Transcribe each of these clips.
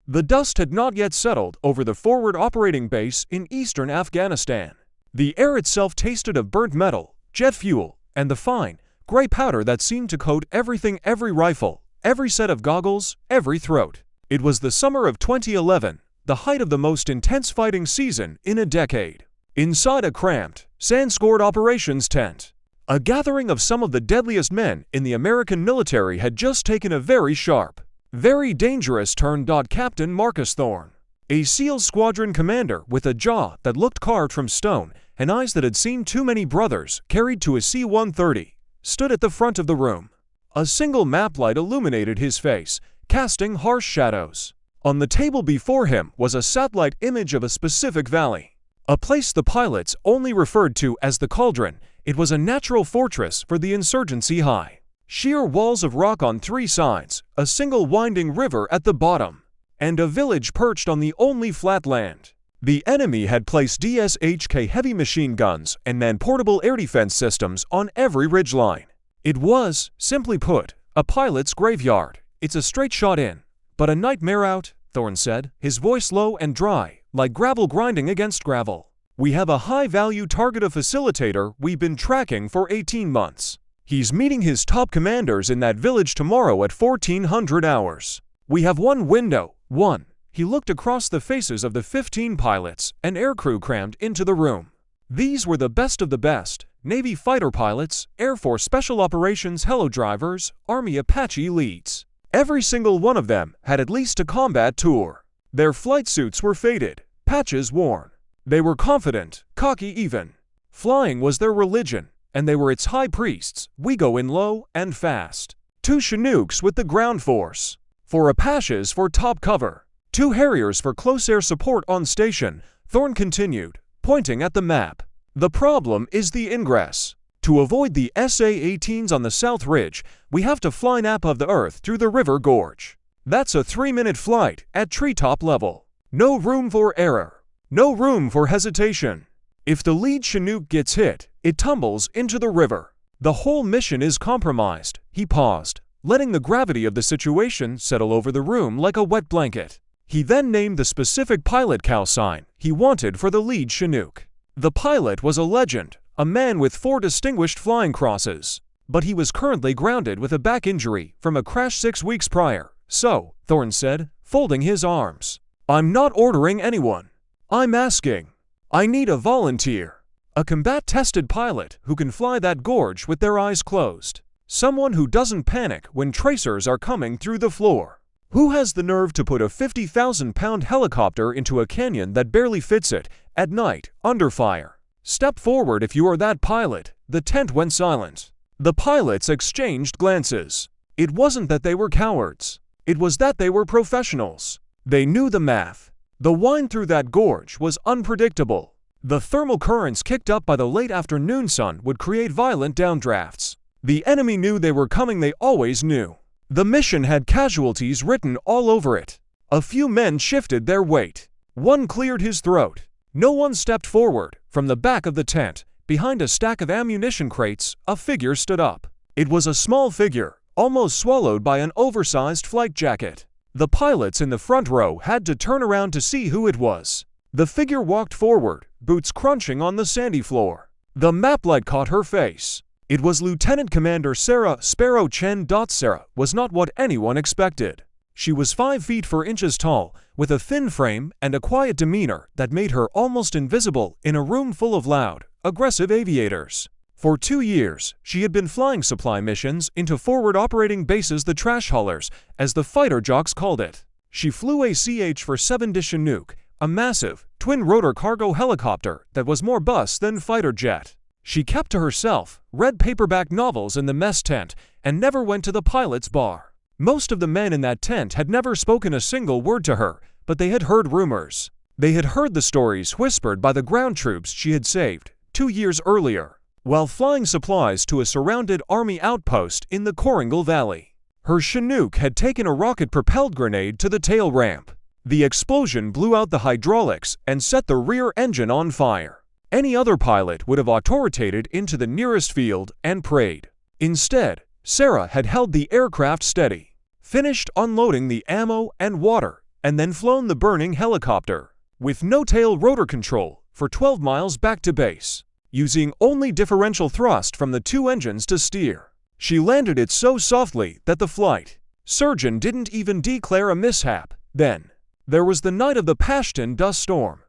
The dust had not yet settled over the forward operating base in eastern Afghanistan. The air itself tasted of burnt metal, jet fuel, and the fine, gray powder that seemed to coat everything, every rifle, every set of goggles, every throat. It was the summer of 2011, the height of the most intense fighting season in a decade. Inside a cramped, sand-scored operations tent, a gathering of some of the deadliest men in the American military had just taken a very sharp, very dangerous turn. Captain Marcus Thorne, a SEAL squadron commander with a jaw that looked carved from stone and eyes that had seen too many brothers carried to a C-130, stood at the front of the room. A single map light illuminated his face, casting harsh shadows. On the table before him was a satellite image of a specific valley, a place the pilots only referred to as the Cauldron. It was a natural fortress for the insurgency. High, sheer walls of rock on three sides, a single winding river at the bottom, and a village perched on the only flat land. The enemy had placed DSHK heavy machine guns and man-portable air defense systems on every ridgeline. It was, simply put, a pilot's graveyard. It's a straight shot in, but a nightmare out, Thorne said, his voice low and dry, like gravel grinding against gravel. We have a high-value target, a facilitator we've been tracking for 18 months. He's meeting his top commanders in that village tomorrow at 1400 hours. We have one window, one. He looked across the faces of the 15 pilots and aircrew crammed into the room. These were the best of the best, Navy fighter pilots, Air Force Special Operations helodrivers, Army Apache leads. Every single one of them had at least a combat tour. Their flight suits were faded, patches worn. They were confident, cocky even. Flying was their religion, and they were its high priests. We go in low and fast. 2 Chinooks with the ground force. 4 Apaches for top cover. 2 Harriers for close air support on station, Thorne continued, pointing at the map. The problem is the ingress. To avoid the SA-18s on the South Ridge, we have to fly nap of the earth through the river gorge. That's a 3-minute flight at treetop level. No room for error. No room for hesitation. If the lead Chinook gets hit, it tumbles into the river. The whole mission is compromised. He paused, letting the gravity of the situation settle over the room like a wet blanket. He then named the specific pilot call sign he wanted for the lead Chinook. The pilot was a legend, a man with 4 distinguished flying crosses. But he was currently grounded with a back injury from a crash 6 weeks prior. So, Thorne said, folding his arms, I'm not ordering anyone. I'm asking. I need a volunteer. A combat-tested pilot who can fly that gorge with their eyes closed. Someone who doesn't panic when tracers are coming through the floor. Who has the nerve to put a 50,000-pound helicopter into a canyon that barely fits it, at night, under fire? Step forward if you are that pilot. The tent went silent. The pilots exchanged glances. It wasn't that they were cowards. It was that they were professionals. They knew the math. The wind through that gorge was unpredictable. The thermal currents kicked up by the late afternoon sun would create violent downdrafts. The enemy knew they were coming. They always knew. The mission had casualties written all over it. A few men shifted their weight. One cleared his throat. No one stepped forward. From the back of the tent, behind a stack of ammunition crates, a figure stood up. It was a small figure, almost swallowed by an oversized flight jacket. The pilots in the front row had to turn around to see who it was. The figure walked forward, boots crunching on the sandy floor. The map light caught her face. It was Lieutenant Commander Sarah Sparrow Chen. Sarah was not what anyone expected. She was 5 feet 4 inches tall, with a thin frame and a quiet demeanor that made her almost invisible in a room full of loud, aggressive aviators. For 2 years, she had been flying supply missions into forward operating bases, the trash haulers, as the fighter jocks called it. She flew a CH-47D Chinook, a massive, twin-rotor cargo helicopter that was more bus than fighter jet. She kept to herself, read paperback novels in the mess tent, and never went to the pilot's bar. Most of the men in that tent had never spoken a single word to her, but they had heard rumors. They had heard the stories whispered by the ground troops she had saved 2 years earlier, while flying supplies to a surrounded army outpost in the Koringal Valley. Her Chinook had taken a rocket-propelled grenade to the tail ramp. The explosion blew out the hydraulics and set the rear engine on fire. Any other pilot would have auto-rotated into the nearest field and prayed. Instead, Sarah had held the aircraft steady, finished unloading the ammo and water and then flown the burning helicopter, with no tail rotor control, for 12 miles back to base, using only differential thrust from the 2 engines to steer. She landed it so softly that the flight surgeon didn't even declare a mishap. Then, there was the night of the Pashtun dust storm.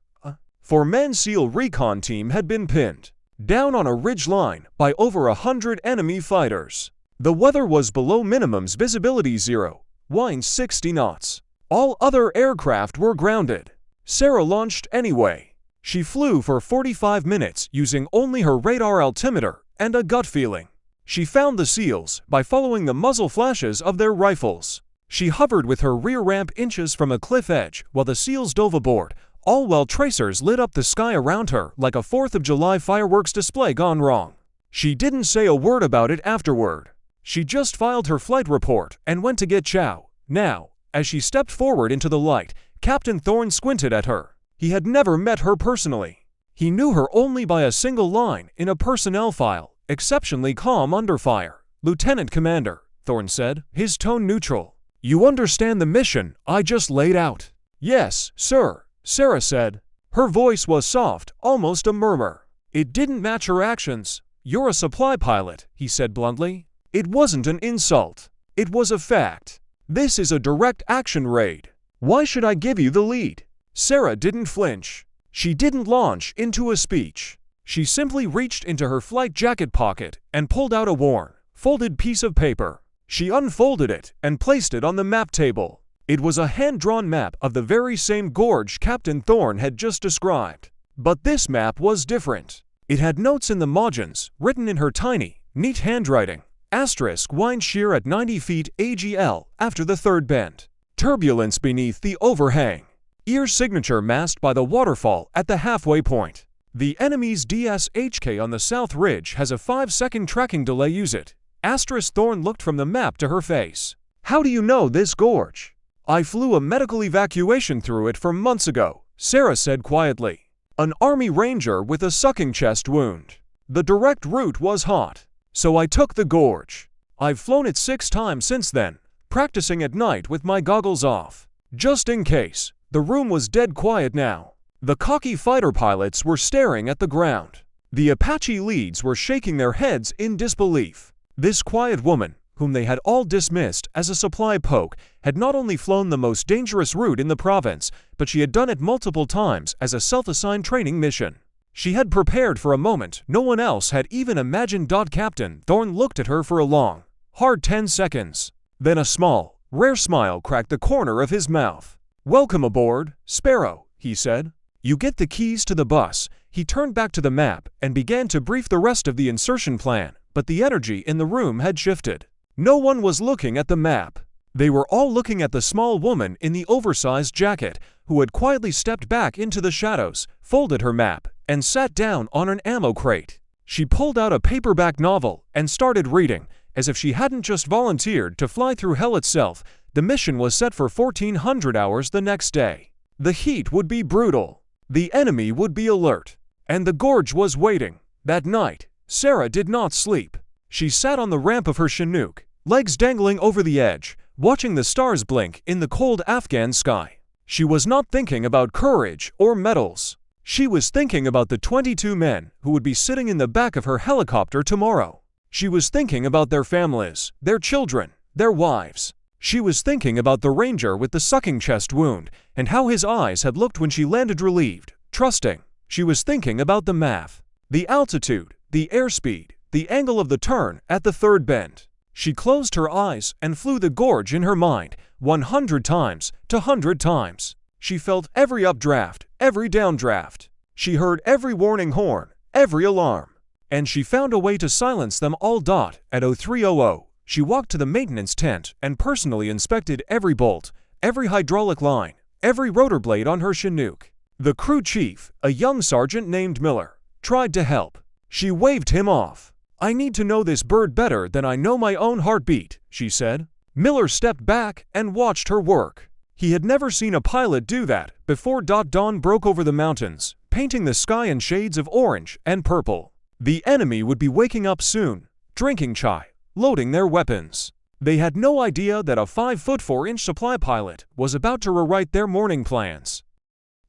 Four-man SEAL recon team had been pinned down on a ridge line by over 100 enemy fighters. The weather was below minimum's visibility 0, wind 60 knots. All other aircraft were grounded. Sarah launched anyway. She flew for 45 minutes using only her radar altimeter and a gut feeling. She found the SEALs by following the muzzle flashes of their rifles. She hovered with her rear ramp inches from a cliff edge while the SEALs dove aboard, all while tracers lit up the sky around her like a 4th of July fireworks display gone wrong. She didn't say a word about it afterward. She just filed her flight report and went to get chow. Now, as she stepped forward into the light, Captain Thorne squinted at her. He had never met her personally. He knew her only by a single line in a personnel file, exceptionally calm under fire. "Lieutenant Commander," Thorne said, his tone neutral. "You understand the mission I just laid out?" "Yes, sir," Sarah said. Her voice was soft, almost a murmur. It didn't match her actions. "You're a supply pilot," he said bluntly. It wasn't an insult. It was a fact. "This is a direct action raid. Why should I give you the lead?" Sarah didn't flinch. She didn't launch into a speech. She simply reached into her flight jacket pocket and pulled out a worn, folded piece of paper. She unfolded it and placed it on the map table. It was a hand-drawn map of the very same gorge Captain Thorne had just described. But this map was different. It had notes in the margins, written in her tiny, neat handwriting. Asterisk wind shear at 90 feet AGL after the third bend. Turbulence beneath the overhang. Ear signature masked by the waterfall at the halfway point. The enemy's DSHK on the south ridge has a 5-second tracking delay. Use it. Asterisk Thorne looked from the map to her face. "How do you know this gorge?" "I flew a medical evacuation through it from months ago," Sarah said quietly. "An Army Ranger with a sucking chest wound. The direct route was hot, so I took the gorge. I've flown it 6 times since then, practicing at night with my goggles off. Just in case." The room was dead quiet now. The cocky fighter pilots were staring at the ground. The Apache leads were shaking their heads in disbelief. This quiet woman, whom they had all dismissed as a supply poke, had not only flown the most dangerous route in the province, but she had done it multiple times as a self-assigned training mission. She had prepared for a moment no one else had even imagined. Captain Thorne looked at her for a long, hard 10 seconds. Then a small, rare smile cracked the corner of his mouth. "Welcome aboard, Sparrow," he said. "You get the keys to the bus." He turned back to the map and began to brief the rest of the insertion plan, but the energy in the room had shifted. No one was looking at the map. They were all looking at the small woman in the oversized jacket, who had quietly stepped back into the shadows, folded her map, and sat down on an ammo crate. She pulled out a paperback novel and started reading, as if she hadn't just volunteered to fly through hell itself. The mission was set for 1400 hours the next day. The heat would be brutal. The enemy would be alert. And the gorge was waiting. That night, Sarah did not sleep. She sat on the ramp of her Chinook, legs dangling over the edge, watching the stars blink in the cold Afghan sky. She was not thinking about courage or medals. She was thinking about the 22 men who would be sitting in the back of her helicopter tomorrow. She was thinking about their families, their children, their wives. She was thinking about the Ranger with the sucking chest wound and how his eyes had looked when she landed relieved, trusting. She was thinking about the math, the altitude, the airspeed, the angle of the turn at the third bend. She closed her eyes and flew the gorge in her mind 100 times to 100 times. She felt every updraft, every downdraft. She heard every warning horn, every alarm. And she found a way to silence them all. At 0300, she walked to the maintenance tent and personally inspected every bolt, every hydraulic line, every rotor blade on her Chinook. The crew chief, a young sergeant named Miller, tried to help. She waved him off. "I need to know this bird better than I know my own heartbeat," she said. Miller stepped back and watched her work. He had never seen a pilot do that before. Dawn broke over the mountains, painting the sky in shades of orange and purple. The enemy would be waking up soon, drinking chai, loading their weapons. They had no idea that a 5'4" supply pilot was about to rewrite their morning plans.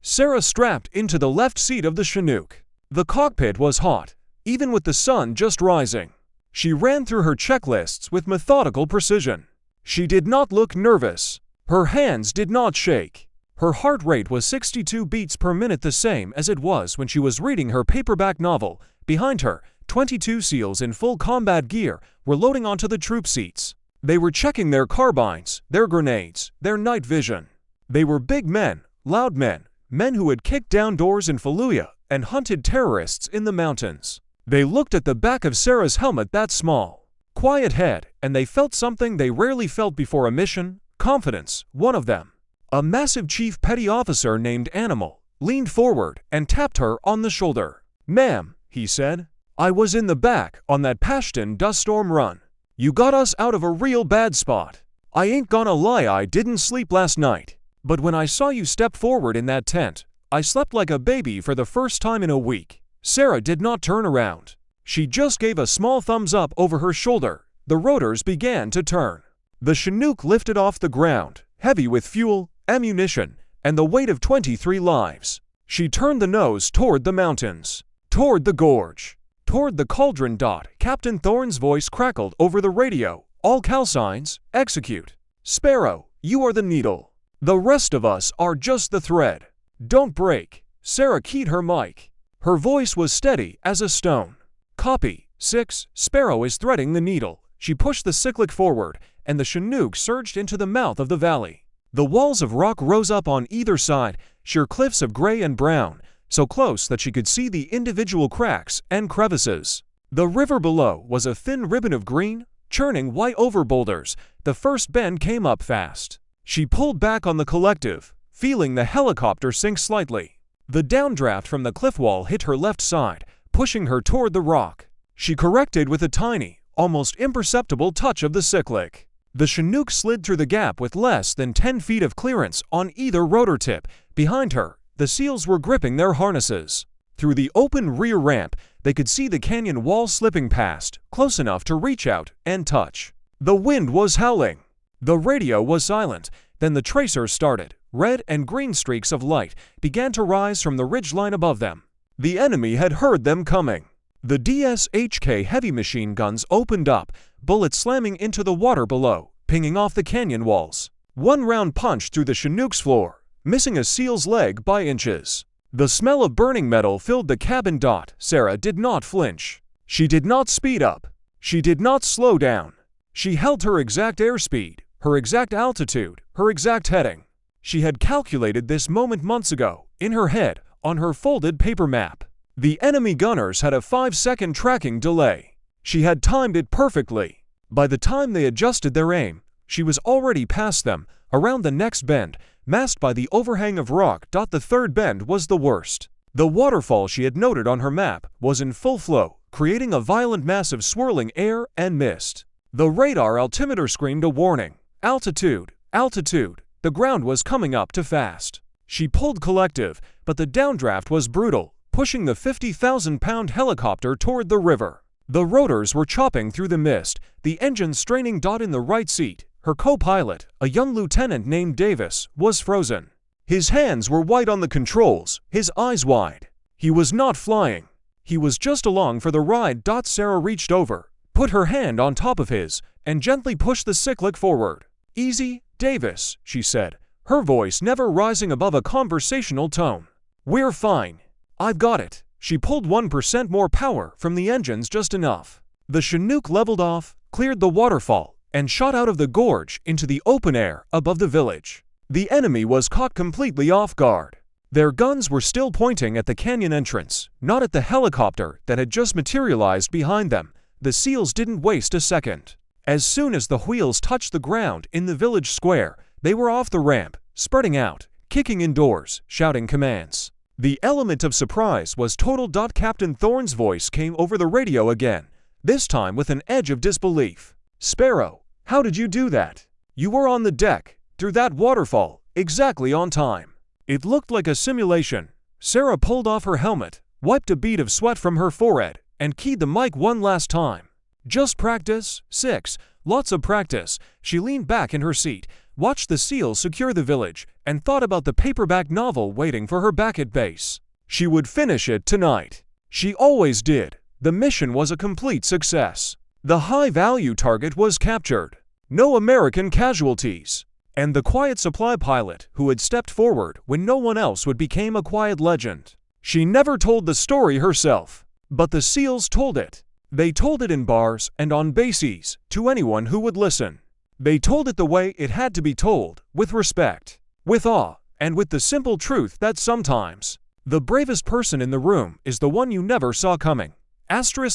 Sarah strapped into the left seat of the Chinook. The cockpit was hot, even with the sun just rising. She ran through her checklists with methodical precision. She did not look nervous. Her hands did not shake. Her heart rate was 62 beats per minute, the same as it was when she was reading her paperback novel. Behind her, 22 SEALs in full combat gear were loading onto the troop seats. They were checking their carbines, their grenades, their night vision. They were big men, loud men, men who had kicked down doors in Fallujah and hunted terrorists in the mountains. They looked at the back of Sarah's helmet, that small, quiet head, and they felt something they rarely felt before a mission: confidence. One of them, a massive chief petty officer named Animal, leaned forward and tapped her on the shoulder. "Ma'am," he said, "I was in the back on that Pashtun dust storm run. You got us out of a real bad spot. I ain't gonna lie, I didn't sleep last night. But when I saw you step forward in that tent, I slept like a baby for the first time in a week." Sarah did not turn around. She just gave a small thumbs up over her shoulder. The rotors began to turn. The Chinook lifted off the ground, heavy with fuel, ammunition, and the weight of 23 lives. She turned the nose toward the mountains, toward the gorge, toward the cauldron. Captain Thorne's voice crackled over the radio. "All calcines, execute. Sparrow, you are the needle. The rest of us are just the thread. Don't break." Sarah keyed her mic. Her voice was steady as a stone. "Copy. 6, Sparrow is threading the needle." She pushed the cyclic forward, and the Chinook surged into the mouth of the valley. The walls of rock rose up on either side, sheer cliffs of gray and brown, so close that she could see the individual cracks and crevices. The river below was a thin ribbon of green, churning white over boulders. The first bend came up fast. She pulled back on the collective, feeling the helicopter sink slightly. The downdraft from the cliff wall hit her left side, pushing her toward the rock. She corrected with a tiny, almost imperceptible touch of the cyclic. The Chinook slid through the gap with less than 10 feet of clearance on either rotor tip. Behind her, the SEALs were gripping their harnesses. Through the open rear ramp, they could see the canyon wall slipping past, close enough to reach out and touch. The wind was howling. The radio was silent. Then the tracers started. Red and green streaks of light began to rise from the ridgeline above them. The enemy had heard them coming. The DSHK heavy machine guns opened up, bullets slamming into the water below, pinging off the canyon walls. One round punched through the Chinook's floor, missing a SEAL's leg by inches. The smell of burning metal filled the cabin. Sarah did not flinch. She did not speed up. She did not slow down. She held her exact airspeed, her exact altitude, her exact heading. She had calculated this moment months ago, in her head, on her folded paper map. The enemy gunners had a 5-second tracking delay. She had timed it perfectly. By the time they adjusted their aim, she was already past them, around the next bend, masked by the overhang of rock. The third bend was the worst. The waterfall she had noted on her map was in full flow, creating a violent mass of swirling air and mist. The radar altimeter screamed a warning. "Altitude, altitude." The ground was coming up too fast. She pulled collective, but the downdraft was brutal, pushing the 50,000-pound helicopter toward the river. The rotors were chopping through the mist, the engine straining. In the right seat, her co-pilot, a young lieutenant named Davis, was frozen. His hands were white on the controls, his eyes wide. He was not flying. He was just along for the ride. Sarah reached over, put her hand on top of his, and gently pushed the cyclic forward. "Easy, Davis," she said, her voice never rising above a conversational tone. "We're fine. I've got it." She pulled 1% more power from the engines, just enough. The Chinook leveled off, cleared the waterfall, and shot out of the gorge into the open air above the village. The enemy was caught completely off guard. Their guns were still pointing at the canyon entrance, not at the helicopter that had just materialized behind them. The SEALs didn't waste a second. As soon as the wheels touched the ground in the village square, they were off the ramp, spreading out, kicking indoors, shouting commands. The element of surprise was total. Captain Thorne's voice came over the radio again, this time with an edge of disbelief. "Sparrow, how did you do that? You were on the deck, through that waterfall, exactly on time." It looked like a simulation. Sarah pulled off her helmet, wiped a bead of sweat from her forehead, and keyed the mic one last time. "Just practice. 6, lots of practice. She leaned back in her seat, watched the SEALs secure the village, and thought about the paperback novel waiting for her back at base. She would finish it tonight. She always did. The mission was a complete success. The high-value target was captured. No American casualties. And the quiet supply pilot who had stepped forward when no one else would become a quiet legend. She never told the story herself, but the SEALs told it. They told it in bars and on bases, to anyone who would listen. They told it the way it had to be told, with respect, with awe, and with the simple truth that sometimes the bravest person in the room is the one you never saw coming.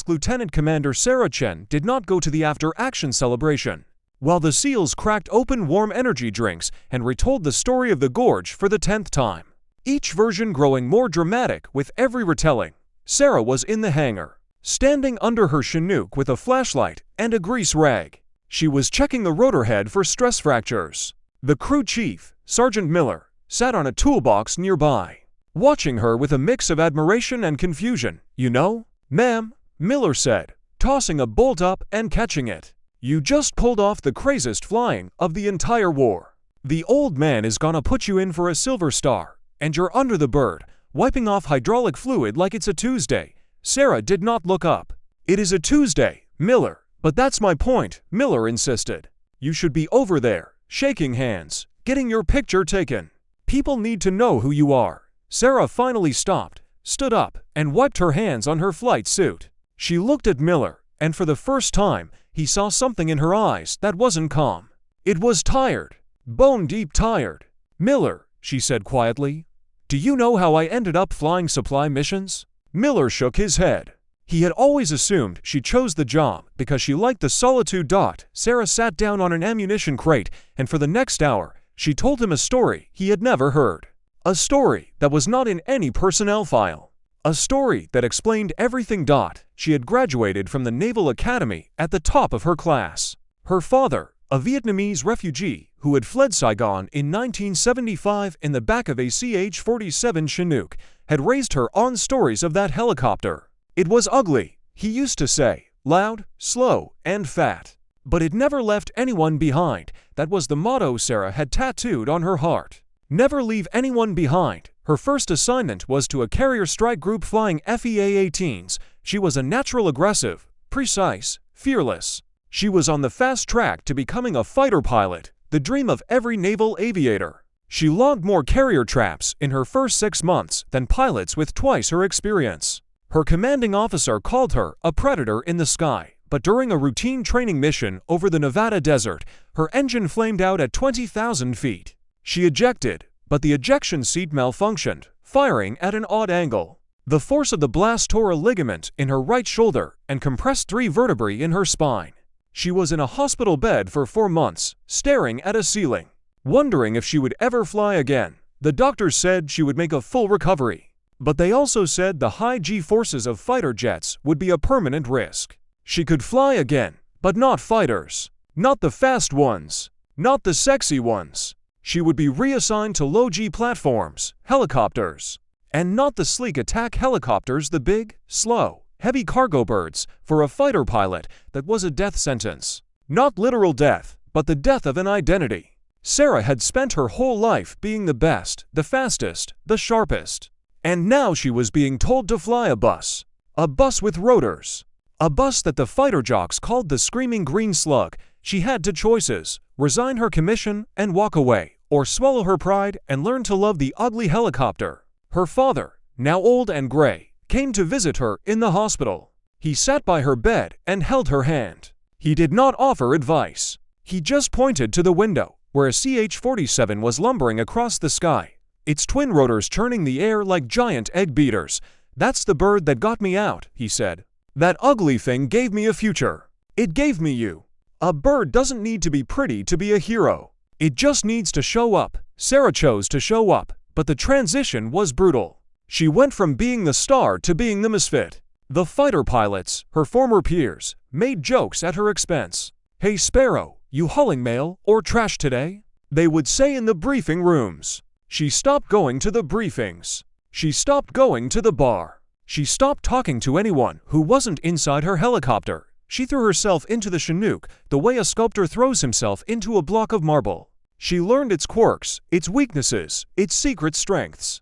Lieutenant Commander Sarah Chen did not go to the after-action celebration, while the SEALs cracked open warm energy drinks and retold the story of the gorge for the 10th time. Each version growing more dramatic with every retelling. Sarah was in the hangar, standing under her Chinook with a flashlight and a grease rag. She was checking the rotor head for stress fractures. The crew chief, Sergeant Miller, sat on a toolbox nearby, watching her with a mix of admiration and confusion. "You know, ma'am," Miller said, tossing a bolt up and catching it. "You just pulled off the craziest flying of the entire war. The old man is gonna put you in for a Silver Star, and you're under the bird, wiping off hydraulic fluid like it's a Tuesday." Sarah did not look up. "It is a Tuesday, Miller, but that's my point," Miller insisted. "You should be over there, shaking hands, getting your picture taken. People need to know who you are." Sarah finally stopped, stood up, and wiped her hands on her flight suit. She looked at Miller, and for the first time, he saw something in her eyes that wasn't calm. It was tired, bone-deep tired. "Miller," she said quietly, "do you know how I ended up flying supply missions?" Miller shook his head. He had always assumed she chose the job because she liked the solitude. Sarah sat down on an ammunition crate, and for the next hour, she told him a story he had never heard. A story that was not in any personnel file. A story that explained everything. She had graduated from the Naval Academy at the top of her class. Her father, a Vietnamese refugee who had fled Saigon in 1975 in the back of a CH-47 Chinook, had raised her on stories of that helicopter. It was ugly, he used to say, loud, slow, and fat. But it never left anyone behind. That was the motto Sarah had tattooed on her heart. Never leave anyone behind. Her first assignment was to a carrier strike group flying FEA-18s. She was a natural aggressive, precise, fearless. She was on the fast track to becoming a fighter pilot, the dream of every naval aviator. She logged more carrier traps in her first 6 months than pilots with twice her experience. Her commanding officer called her a predator in the sky, but during a routine training mission over the Nevada desert, her engine flamed out at 20,000 feet. She ejected, but the ejection seat malfunctioned, firing at an odd angle. The force of the blast tore a ligament in her right shoulder and compressed 3 vertebrae in her spine. She was in a hospital bed for 4 months, staring at a ceiling, wondering if she would ever fly again. The doctors said she would make a full recovery, but they also said the high G-forces of fighter jets would be a permanent risk. She could fly again, but not fighters. Not the fast ones. Not the sexy ones. She would be reassigned to low-G platforms, helicopters, and not the sleek attack helicopters, the big, slow, heavy cargo birds. For a fighter pilot, that was a death sentence. Not literal death, but the death of an identity. Sarah had spent her whole life being the best, the fastest, the sharpest. And now she was being told to fly a bus. A bus with rotors. A bus that the fighter jocks called the Screaming Green Slug. She had 2 choices: resign her commission and walk away, or swallow her pride and learn to love the ugly helicopter. Her father, now old and gray, came to visit her in the hospital. He sat by her bed and held her hand. He did not offer advice. He just pointed to the window, where a CH-47 was lumbering across the sky, its twin rotors churning the air like giant egg beaters. "That's the bird that got me out," he said. "That ugly thing gave me a future. It gave me you." A bird doesn't need to be pretty to be a hero. It just needs to show up. Sarah chose to show up, but the transition was brutal. She went from being the star to being the misfit. The fighter pilots, her former peers, made jokes at her expense. "Hey Sparrow, you hauling mail or trash today?" they would say in the briefing rooms. She stopped going to the briefings. She stopped going to the bar. She stopped talking to anyone who wasn't inside her helicopter. She threw herself into the Chinook the way a sculptor throws himself into a block of marble. She learned its quirks, its weaknesses, its secret strengths.